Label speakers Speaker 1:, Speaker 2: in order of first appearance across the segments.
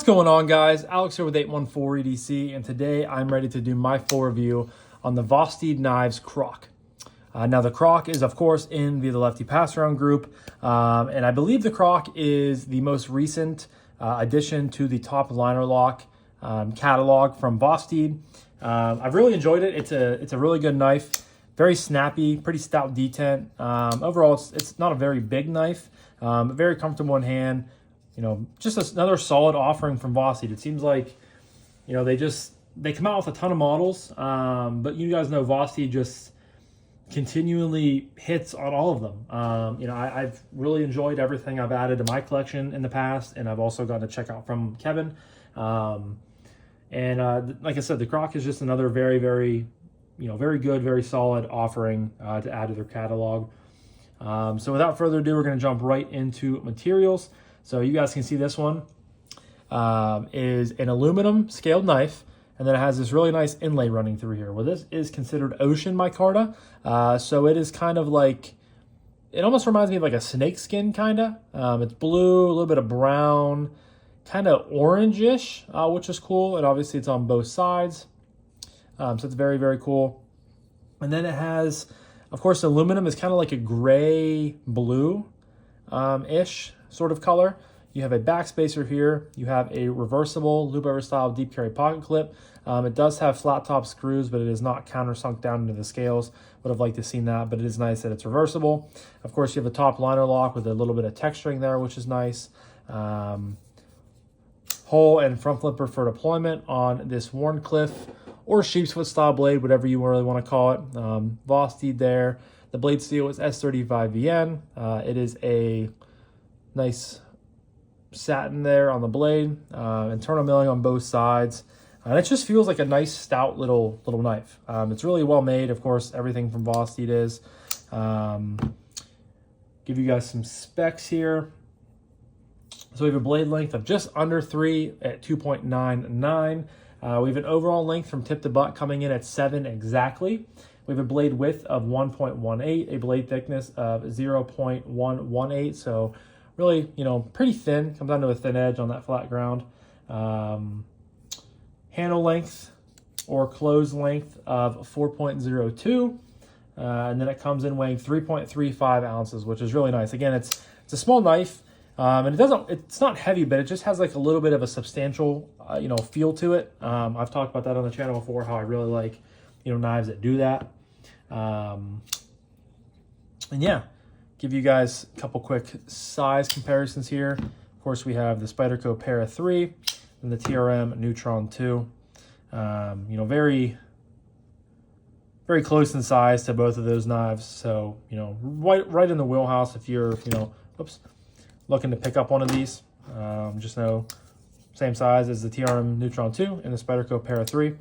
Speaker 1: What's going on, guys? Alex here with 814 EDC, and today I'm ready to do my full review on the Vosteed Knives Croc. Now the Croc is of course in the Lefty passaround group, and I believe the Croc is the most recent addition to the top liner lock catalog from Vosteed. I've really enjoyed it. It's a really good knife, very snappy, pretty stout detent. Overall, it's not a very big knife, but very comfortable in hand. You know, just another solid offering from Vosteed. It seems like, you know, they come out with a ton of models, but you guys know Vosteed just continually hits on all of them. You know, I've really enjoyed everything I've added to my collection in the past, and I've also gotten to check out from Kevin. Like I said, the Croc is just another very, very, very good, very solid offering to add to their catalog. So without further ado, we're going to jump right into materials. So you guys can see this one is an aluminum scaled knife, and then it has this really nice inlay running through here. Well, this is considered ocean micarta, so it is kind of like, it almost reminds me of like a snake skin kind of. It's blue, a little bit of brown, kind of orange-ish, which is cool, and obviously it's on both sides, so it's very, very cool. And then it has, of course, aluminum is kind of like a gray blue ish sort of color. You have a backspacer here. You have a reversible loop over style deep carry pocket clip. It does have flat top screws, but it is not countersunk down into the scales. Would have liked to have seen that, but it is nice that it's reversible. Of course, you have a top liner lock with a little bit of texturing there, which is nice. Hole and front flipper for deployment on this Wharncliffe or sheep's foot style blade, whatever you really want to call it. Vosteed there. The blade steel is S35VN. It is a nice satin there on the blade, internal milling on both sides, and it just feels like a nice stout little knife. It's really well made. Of course, everything from Vosteed is. Give you guys some specs here. So we have a blade length of just under 3 at 2.99. We have an overall length from tip to butt coming in at 7 exactly. We have a blade width of 1.18, a blade thickness of 0.118, so really, pretty thin. Comes down to a thin edge on that flat ground. Handle length or close length of 4.02, and then it comes in weighing 3.35 ounces, which is really nice. Again, it's a small knife, and it's not heavy, but it just has like a little bit of a substantial, feel to it. I've talked about that on the channel before, how I really like, knives that do that. And yeah, give you guys a couple quick size comparisons here. Of course, we have the Spyderco Para 3 and the TRM Neutron 2. Very, very close in size to both of those knives. So, right in the wheelhouse if you're, looking to pick up one of these. Just know, same size as the TRM Neutron 2 and the Spyderco Para 3.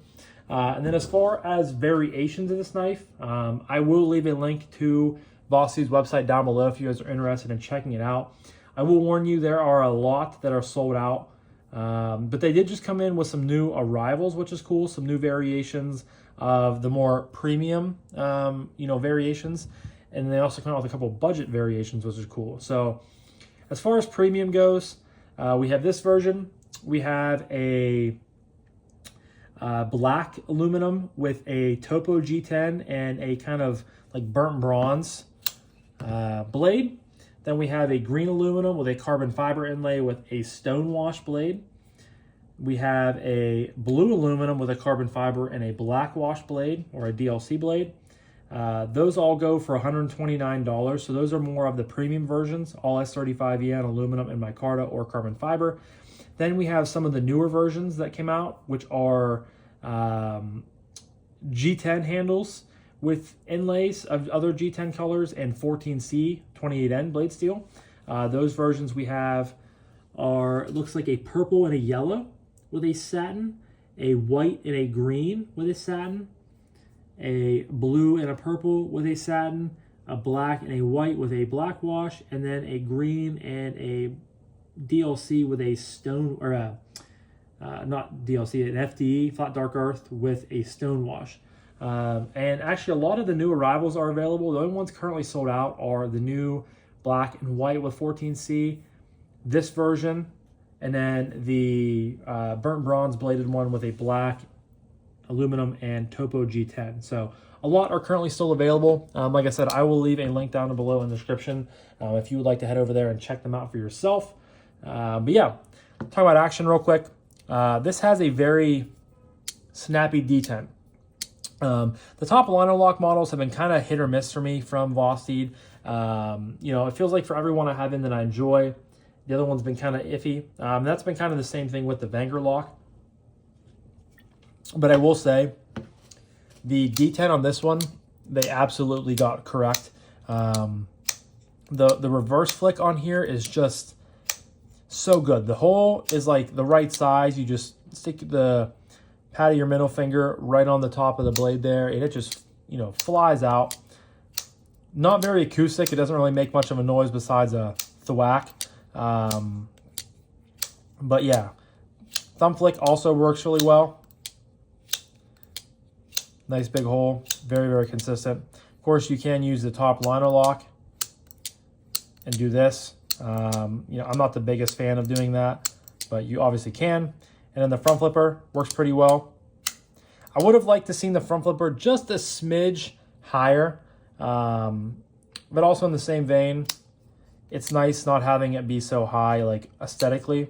Speaker 1: And then as far as variations of this knife, I will leave a link to Vosteed's website down below if you guys are interested in checking it out. I will warn you, there are a lot that are sold out, but they did just come in with some new arrivals, which is cool, some new variations of the more premium, variations, and they also come out with a couple budget variations, which is cool. So as far as premium goes, we have this version. We have a black aluminum with a Topo G10 and a kind of like burnt bronze blade. Then we have a green aluminum with a carbon fiber inlay with a stonewash blade. We have a blue aluminum with a carbon fiber and a black wash blade, or a DLC blade. Those all go for $129, so those are more of the premium versions, all S35VN aluminum and micarta or carbon fiber. Then we have some of the newer versions that came out, which are G10 handles with inlays of other G10 colors and 14C 28N blade steel. Those versions we have are, it looks like a purple and a yellow with a satin, a white and a green with a satin, a blue and a purple with a satin, a black and a white with a black wash, and then a green and a DLC with a stone, or not DLC, an FDE, flat dark earth with a stone wash. And actually a lot of the new arrivals are available. The only ones currently sold out are the new black and white with 14C, this version, and then the burnt bronze bladed one with a black, aluminum, and Topo G10. So a lot are currently still available. Like I said, I will leave a link down below in the description if you would like to head over there and check them out for yourself. But yeah, talk about action real quick. This has a very snappy detent. The top liner lock models have been kind of hit or miss for me from Vosteed. It feels like for every one I have in that I enjoy, the other one's been kind of iffy. That's been kind of the same thing with the Vanguard lock. But I will say, the detent on this one, they absolutely got correct. The reverse flick on here is just so good. The hole is like the right size. You just stick the pad of your middle finger right on the top of the blade there, and it just, flies out. Not very acoustic. It doesn't really make much of a noise besides a thwack. But yeah, thumb flick also works really well. Nice big hole, very, very consistent. Of course, you can use the top liner lock and do this. I'm not the biggest fan of doing that, but you obviously can. And then the front flipper works pretty well. I would have liked to seen the front flipper just a smidge higher, but also in the same vein, it's nice not having it be so high, like aesthetically.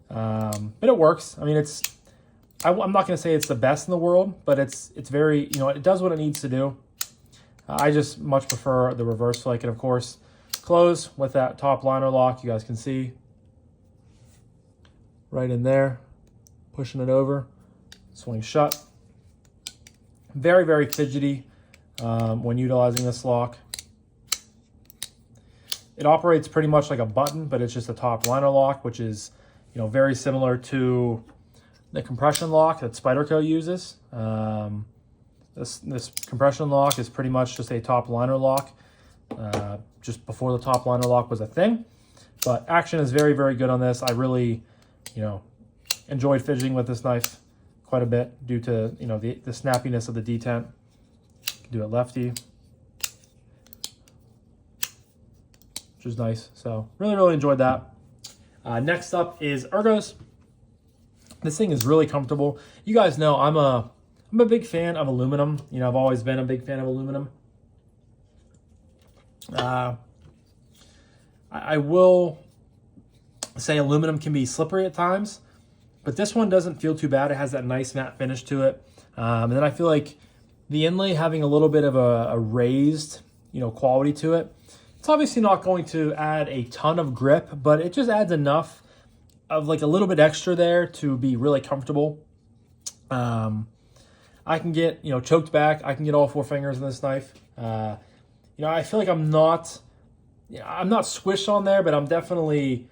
Speaker 1: But it works. I mean, I'm not going to say it's the best in the world, but it's very, it does what it needs to do. I just much prefer the reverse flick. And of course, close with that top liner lock. You guys can see right in there, pushing it over, swing shut. Very, very fidgety when utilizing this lock. It operates pretty much like a button, but it's just a top liner lock, which is, very similar to the compression lock that Spyderco uses. This compression lock is pretty much just a top liner lock, just before the top liner lock was a thing. But action is very, very good on this. I really, enjoyed fidgeting with this knife quite a bit due to, the snappiness of the detent. Do it lefty, which is nice. So really, really enjoyed that. Next up is Ergos. This thing is really comfortable. You guys know I'm a big fan of aluminum. I've always been a big fan of aluminum. I will say aluminum can be slippery at times, but this one doesn't feel too bad. It has that nice matte finish to it. And then I feel like the inlay having a little bit of a raised, quality to it. It's obviously not going to add a ton of grip, but it just adds enough of like a little bit extra there to be really comfortable. I can get, choked back. I can get all 4 fingers in this knife. I feel like I'm not squished on there, but I'm definitely,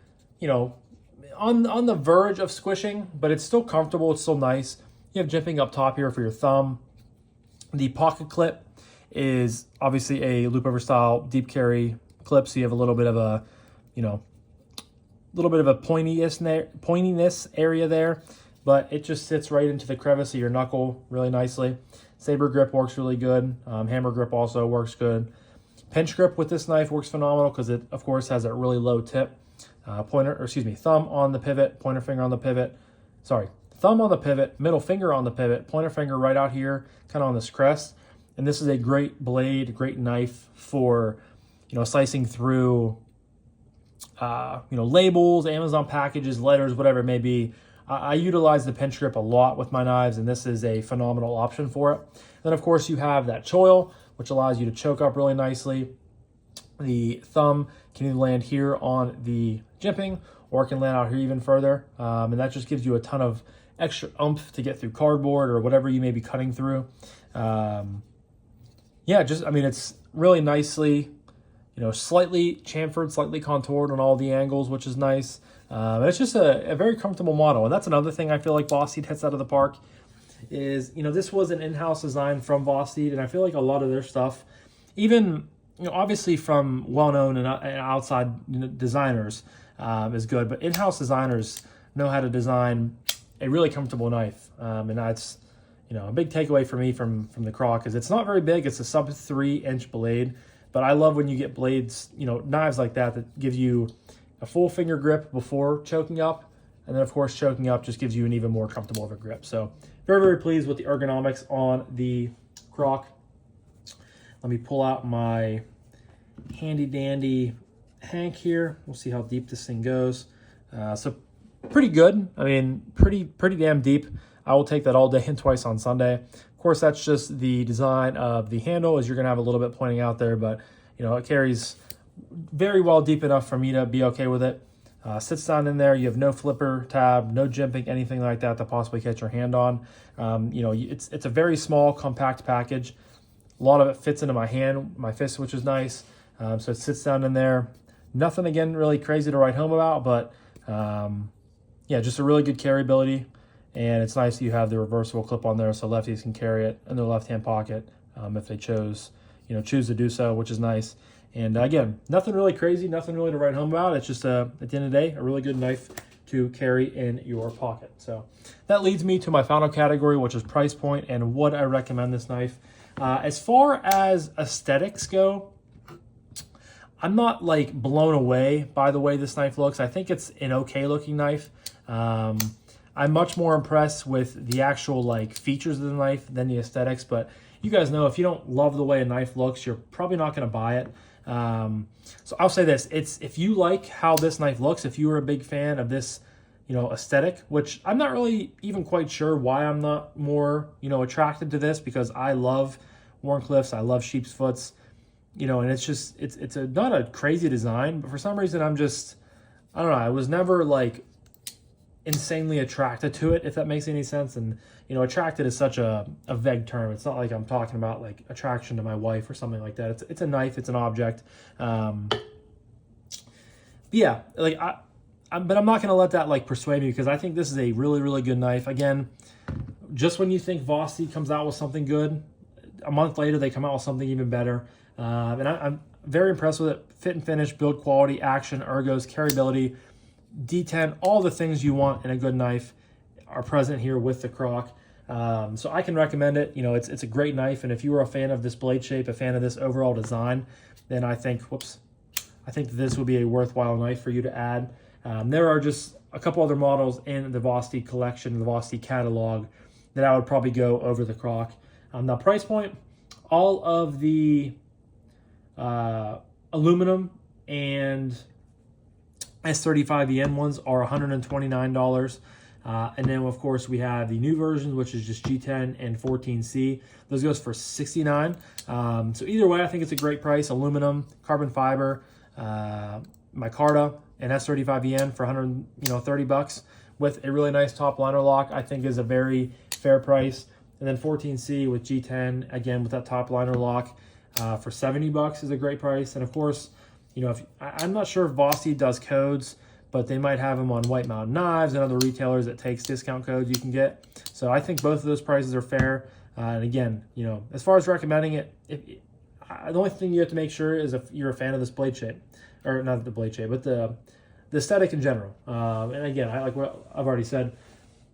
Speaker 1: on the verge of squishing, but it's still comfortable. It's still nice. You have jimping up top here for your thumb. The pocket clip is obviously a loop over style deep carry clip, so you have a little bit of a, pointiness area there, but it just sits right into the crevice of your knuckle really nicely. Saber grip works really good. Hammer grip also works good. Pinch grip with this knife works phenomenal because it, of course, has a really low tip. Thumb on the pivot, pointer finger on the pivot. Thumb on the pivot, middle finger on the pivot, pointer finger right out here, kind of on this crest. And this is a great blade, great knife for, slicing through, labels, Amazon packages, letters, whatever it may be. I utilize the pinch grip a lot with my knives, and this is a phenomenal option for it. Then, of course, you have that choil, which allows you to choke up really nicely. The thumb can either land here on the jimping, or it can land out here even further. And that just gives you a ton of extra oomph to get through cardboard or whatever you may be cutting through. It's really nicely, slightly chamfered, slightly contoured on all the angles, which is nice. It's just a very comfortable model. And that's another thing I feel like Vosteed hits out of the park is, this was an in-house design from Vosteed, and I feel like a lot of their stuff, even, obviously from well-known and outside designers is good, but in-house designers know how to design a really comfortable knife. And that's, a big takeaway for me from the Croc is it's not very big. It's a sub 3-inch blade, but I love when you get blades, knives like that gives you a full finger grip before choking up, And then of course, choking up just gives you an even more comfortable of a grip. So very, very pleased with the ergonomics on the Croc. Let me pull out my handy dandy Hank here. We'll see how deep this thing goes. So pretty good. I mean, pretty damn deep. I will take that all day and twice on Sunday. Of course, that's just the design of the handle, as you're gonna have a little bit pointing out there, but you know, it carries very well deep enough for me to be okay with it. Sits down in there. You have no flipper tab, no jimping, anything like that to possibly catch your hand on. You know, it's a very small, compact package. A lot of it fits into my hand, my fist, which is nice. So it sits down in there. Nothing, again, really crazy to write home about, but yeah, just a really good carryability. And it's nice that you have the reversible clip on there so lefties can carry it in their left-hand pocket if they choose to do so, which is nice. And again, nothing really crazy, nothing really to write home about. It's just, at the end of the day, a really good knife to carry in your pocket. So that leads me to my final category, which is price point and would I recommend this knife. As far as aesthetics go, I'm not like blown away by the way this knife looks. I think it's an okay looking knife. I'm much more impressed with the actual like features of the knife than the aesthetics, but you guys know if you don't love the way a knife looks, you're probably not going to buy it. So I'll say this, if you like how this knife looks, if you were a big fan of this, aesthetic, which I'm not really even quite sure why I'm not more, attracted to this, because I love Wharncliffes, I love sheep's foots, and it's just, it's not a crazy design, but for some reason I don't know, I was never like insanely attracted to it, if that makes any sense. And attracted is such a vague term. It's not like I'm talking about like attraction to my wife or something like that. It's a knife, it's an object. But yeah, like but I'm not gonna let that like persuade me, because I think this is a really, really good knife. Again, just when you think Vosteed comes out with something good, a month later they come out with something even better. And I'm very impressed with it. Fit and finish, build quality, action, ergos, carryability, D10, all the things you want in a good knife are present here with the Croc. So I can recommend it. It's a great knife, and if you were a fan of this blade shape, a fan of this overall design, then I think this would be a worthwhile knife for you to add. There are just a couple other models in the Vosteed collection, the Vosteed catalog, that I would probably go over the Croc. Now, price point, all of the aluminum and S35EN ones are $129. And then, of course, we have the new versions, which is just G10 and 14C. Those goes for $69. So either way, I think it's a great price. Aluminum, carbon fiber, micarta, and S35EN for $130 with a really nice top liner lock, I think is a very fair price. And then 14C with G10, again, with that top liner lock for $70 is a great price. And of course, I'm not sure if Vosteed does codes, but they might have them on White Mountain Knives and other retailers that takes discount codes you can get. So I think both of those prices are fair. And again, as far as recommending it, the only thing you have to make sure is if you're a fan of this blade shape, or not the blade shape, but the aesthetic in general. And again, I like what I've already said.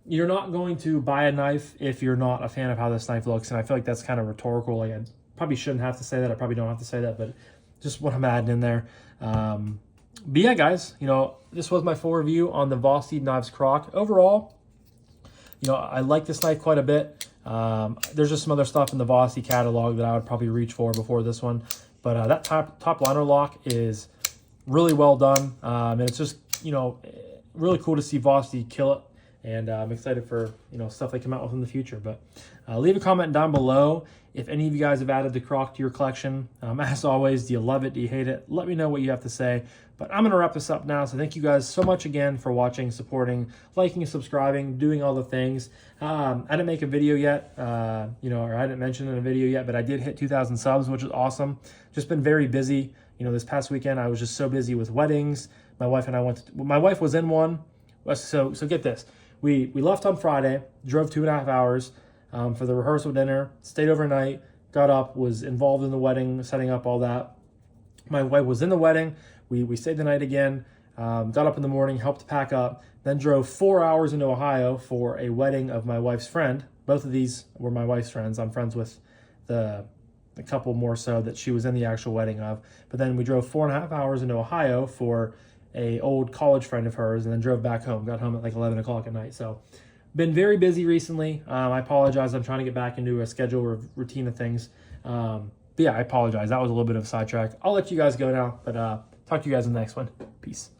Speaker 1: You're not going to buy a knife if you're not a fan of how this knife looks. And I feel like that's kind of rhetorical. Like, I probably shouldn't have to say that. I probably don't have to say that, but just what I'm adding in there. But yeah, guys, this was my full review on the Vosteed Knives Croc. Overall, I like this knife quite a bit. There's just some other stuff in the Vosteed catalog that I would probably reach for before this one. But that top liner lock is really well done. And it's just, really cool to see Vosteed kill it. And I'm excited for, stuff they come out with in the future. But leave a comment down below if any of you guys have added the Croc to your collection. As always, do you love it? Do you hate it? Let me know what you have to say. But I'm going to wrap this up now. So thank you guys so much again for watching, supporting, liking, subscribing, doing all the things. I didn't make a video yet, or I didn't mention in a video yet, but I did hit 2,000 subs, which is awesome. Just been very busy. This past weekend, I was just so busy with weddings. My wife and I my wife was in one. So get this. We left on Friday, drove 2.5 hours for the rehearsal dinner, stayed overnight, got up, was involved in the wedding, setting up all that. My wife was in the wedding. We stayed the night again, got up in the morning, helped pack up, then drove 4 hours into Ohio for a wedding of my wife's friend. Both of these were my wife's friends. I'm friends with the couple more so that she was in the actual wedding of. But then we drove 4.5 hours into Ohio for a old college friend of hers, and then drove back home. Got home at like 11 o'clock at night. So been very busy recently. I apologize. I'm trying to get back into a schedule routine of things. But yeah, I apologize. That was a little bit of a sidetrack. I'll let you guys go now, but talk to you guys in the next one. Peace.